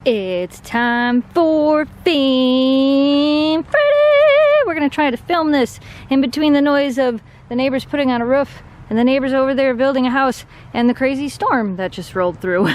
It's time for Fan Friday! We're gonna try to film this in between the noise of the neighbors putting on a roof and the neighbors over there building a house and the crazy storm that just rolled through.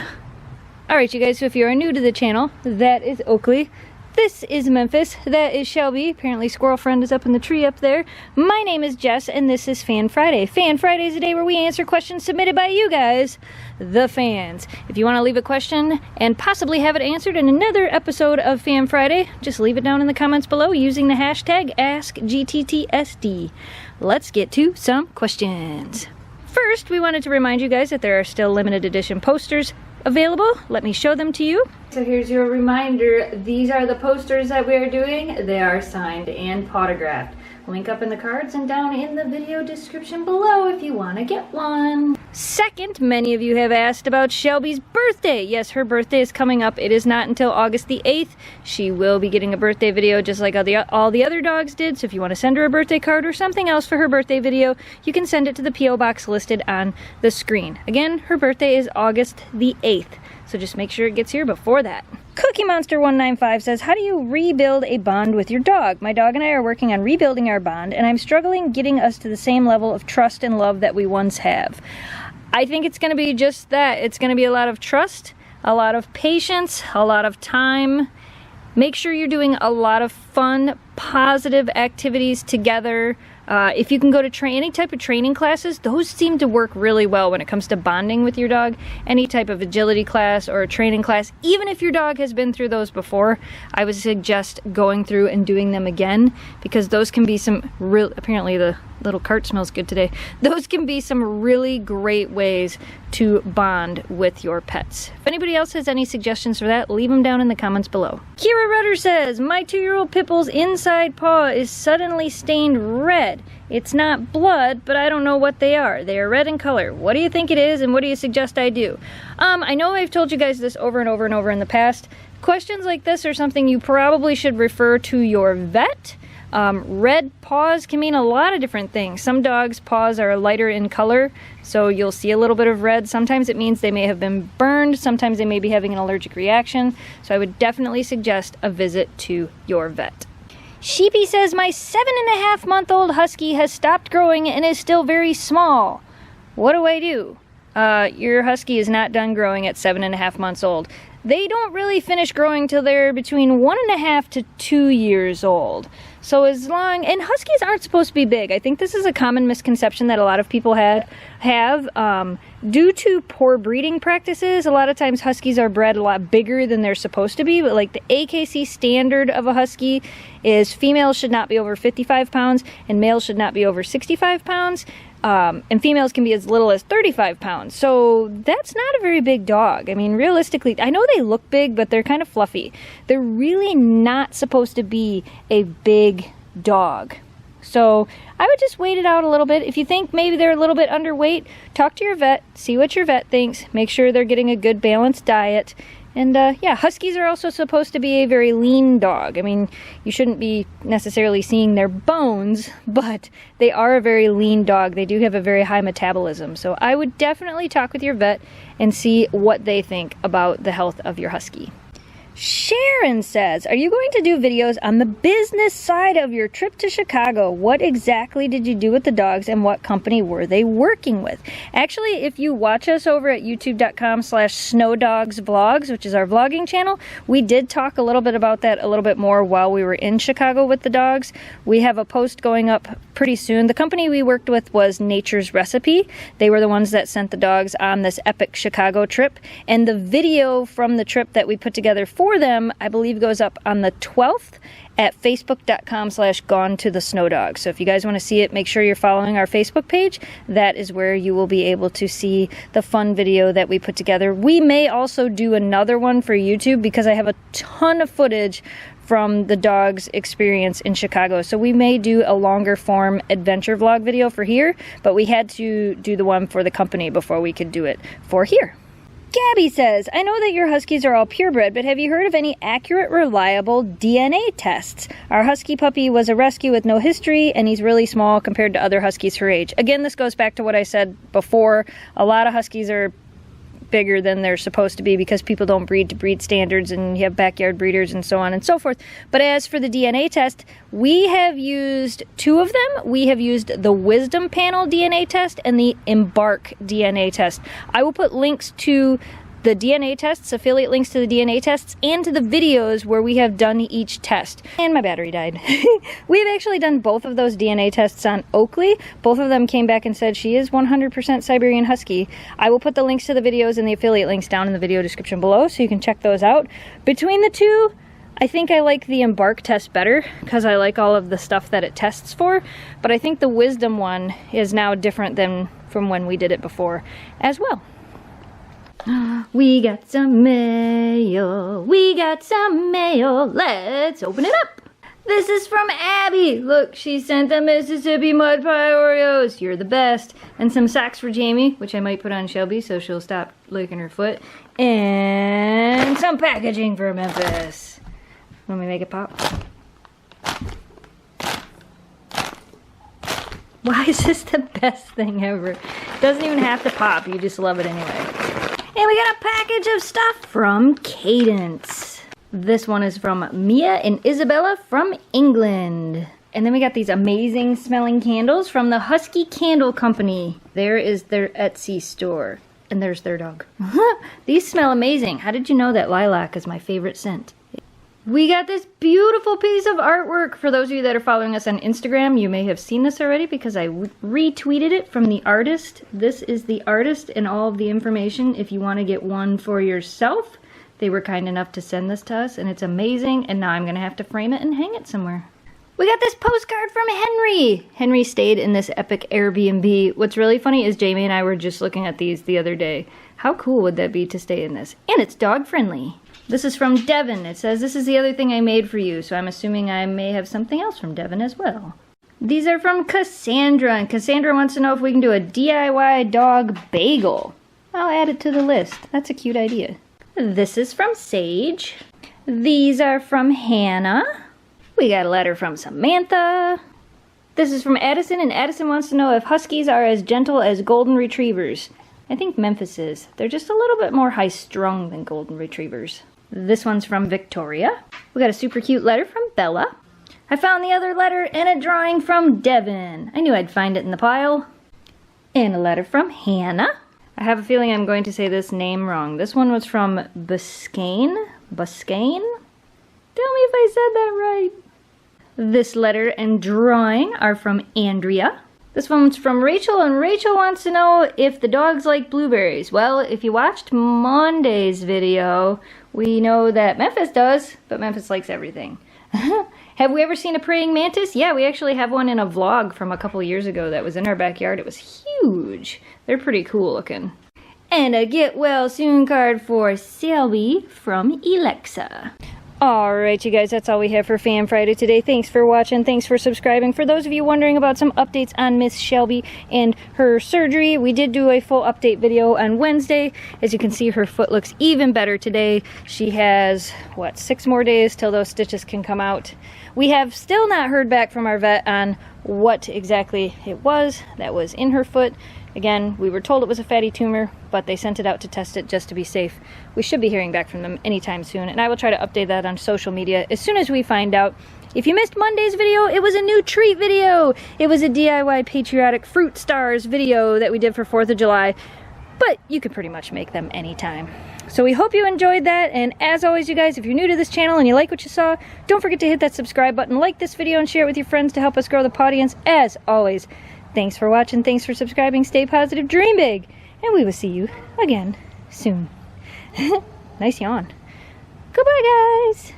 Alright you guys, so if you are new to the channel, that is Oakley. This is Memphis, that is Shelby. Apparently Squirrel Friend is up in the tree up there. My name is Jess and this is Fan Friday. Fan Friday is a day where we answer questions submitted by you guys, the fans. If you want to leave a question and possibly have it answered in another episode of Fan Friday, just leave it down in the comments below using the hashtag AskGTTSD. Let's get to some questions. First, we wanted to remind you guys that there are still limited edition posters available. Let me show them to you. So here's your reminder. These are the posters that we are doing. They are signed and autographed. Link up in the cards and down in the video description below if you want to get one. Second, many of you have asked about Shelby's birthday. Yes, her birthday is coming up. It is not until August the 8th. She will be getting a birthday video just like all the other dogs did. So if you want to send her a birthday card or something else for her birthday video, you can send it to the P.O. box listed on the screen. Again, her birthday is August the 8th. So just make sure it gets here before that. Cookie Monster 195 says, how do you rebuild a bond with your dog? My dog and I are working on rebuilding our bond, and I'm struggling getting us to the same level of trust and love that we once have. I think it's going to be just that. It's going to be a lot of trust, a lot of patience, a lot of time. Make sure you're doing a lot of fun, positive activities together. If you can go to any type of training classes, those seem to work really well when it comes to bonding with your dog. Any type of agility class or a training class, even if your dog has been through those before, I would suggest going through and doing them again, because those can be some real, apparently the little cart smells good today. Those can be some really great ways to bond with your pets. If anybody else has any suggestions for that, leave them down in the comments below. Kira Rudder says, my 2-year-old Pipple's inside paw is suddenly stained red. It's not blood, but I don't know what they are. They are red in color. What do you think it is, and what do you suggest I do? I know I've told you guys this over and over and over in the past. Questions like this are something you probably should refer to your vet. Red paws can mean a lot of different things. Some dogs' paws are lighter in color, so you'll see a little bit of red. Sometimes it means they may have been burned. Sometimes they may be having an allergic reaction. So I would definitely suggest a visit to your vet. Sheepy says, my 7.5-month-old Husky has stopped growing and is still very small. What do I do? Your Husky is not done growing at 7.5 months old. They don't really finish growing till they're between 1.5 to 2 years old. So and Huskies aren't supposed to be big. I think this is a common misconception that a lot of people have. Due to poor breeding practices, a lot of times Huskies are bred a lot bigger than they're supposed to be, but like the AKC standard of a Husky is females should not be over 55 pounds and males should not be over 65 pounds. And females can be as little as 35 pounds. So that's not a very big dog. I mean, realistically, I know they look big, but they're kind of fluffy. They're really not supposed to be a big dog. So I would just wait it out a little bit. If you think maybe they're a little bit underweight, talk to your vet, see what your vet thinks, make sure they're getting a good balanced diet. And yeah, Huskies are also supposed to be a very lean dog. I mean, you shouldn't be necessarily seeing their bones, but they are a very lean dog. They do have a very high metabolism. So I would definitely talk with your vet and see what they think about the health of your Husky. Sharon says, are you going to do videos on the business side of your trip to Chicago? What exactly did you do with the dogs and what company were they working with? Actually, if you watch us over at youtube.com/snowdogsvlogs, which is our vlogging channel, we did talk a little bit about that a little bit more while we were in Chicago with the dogs. We have a post going up pretty soon. The company we worked with was Nature's Recipe. They were the ones that sent the dogs on this epic Chicago trip. And the video from the trip that we put together for them, I believe, goes up on the 12th at facebook.com/gonetothesnowdog. So if you guys want to see it, make sure you're following our Facebook page. That is where you will be able to see the fun video that we put together. We may also do another one for YouTube because I have a ton of footage from the dog's experience in Chicago. So we may do a longer form adventure vlog video for here, but we had to do the one for the company before we could do it for here. Gabby says, I know that your Huskies are all purebred, but have you heard of any accurate, reliable DNA tests? Our Husky puppy was a rescue with no history, and he's really small compared to other Huskies her age. Again, this goes back to what I said before. A lot of Huskies are bigger than they're supposed to be because people don't breed to breed standards and you have backyard breeders and so on and so forth. But as for the DNA test, we have used 2 of them. We have used the Wisdom Panel DNA test and the Embark DNA test. I will put links to the DNA tests, affiliate links to the DNA tests, and to the videos where we have done each test. And my battery died. We've actually done both of those DNA tests on Oakley. Both of them came back and said she is 100% Siberian Husky. I will put the links to the videos and the affiliate links down in the video description below so you can check those out. Between the 2, I think I like the Embark test better because I like all of the stuff that it tests for, but I think the Wisdom one is now different than from when we did it before as well. We got some mail. We got some mail. Let's open it up. This is from Abby. Look, she sent the Mississippi Mud Pie Oreos. You're the best. And some socks for Jamie, which I might put on Shelby so she'll stop licking her foot. And some packaging for Memphis. Let me make it pop. Why is this the best thing ever? Doesn't even have to pop. You just love it anyway. And we got a package of stuff from Cadence. This one is from Mia and Isabella from England. And then we got these amazing smelling candles from the Husky Candle Company. There is their Etsy store. And there's their dog. These smell amazing. How did you know that lilac is my favorite scent? We got this beautiful piece of artwork. For those of you that are following us on Instagram, you may have seen this already because I retweeted it from the artist. This is the artist and all of the information if you want to get one for yourself. They were kind enough to send this to us and it's amazing, and now I'm going to have to frame it and hang it somewhere. We got this postcard from Henry. Henry stayed in this epic Airbnb. What's really funny is Jamie and I were just looking at these the other day. How cool would that be to stay in this? And it's dog friendly. This is from Devin. It says, this is the other thing I made for you, so I'm assuming I may have something else from Devin as well. These are from Cassandra, and Cassandra wants to know if we can do a DIY dog bagel. I'll add it to the list. That's a cute idea. This is from Sage. These are from Hannah. We got a letter from Samantha. This is from Addison, and Addison wants to know if Huskies are as gentle as Golden Retrievers. I think Memphis is. They're just a little bit more high-strung than Golden Retrievers. This one's from Victoria. We got a super cute letter from Bella. I found the other letter and a drawing from Devin. I knew I'd find it in the pile. And a letter from Hannah. I have a feeling I'm going to say this name wrong. This one was from Biscayne. Biscayne? Tell me if I said that right. This letter and drawing are from Andrea. This one's from Rachel, and Rachel wants to know if the dogs like blueberries. Well, if you watched Monday's video, we know that Memphis does, but Memphis likes everything. Have we ever seen a praying mantis? Yeah, we actually have one in a vlog from a couple years ago that was in our backyard. It was huge. They're pretty cool looking. And a get well soon card for Shelby from Alexa. Alright, you guys, that's all we have for Fan Friday today. Thanks for watching. Thanks for subscribing. For those of you wondering about some updates on Miss Shelby and her surgery, we did do a full update video on Wednesday. As you can see, her foot looks even better today. She has, what, 6 more days till those stitches can come out. We have still not heard back from our vet on what exactly it was that was in her foot. Again, we were told it was a fatty tumor, but they sent it out to test it just to be safe. We should be hearing back from them anytime soon, and I will try to update that on social media as soon as we find out. If you missed Monday's video, it was a new treat video. It was a DIY patriotic fruit stars video that we did for 4th of July, but you can pretty much make them anytime. So we hope you enjoyed that, and as always, you guys, if you're new to this channel and you like what you saw, don't forget to hit that subscribe button, like this video, and share it with your friends to help us grow the audience. As always, thanks for watching, thanks for subscribing, stay positive, dream big, and we will see you again soon. Nice yawn. Goodbye, guys.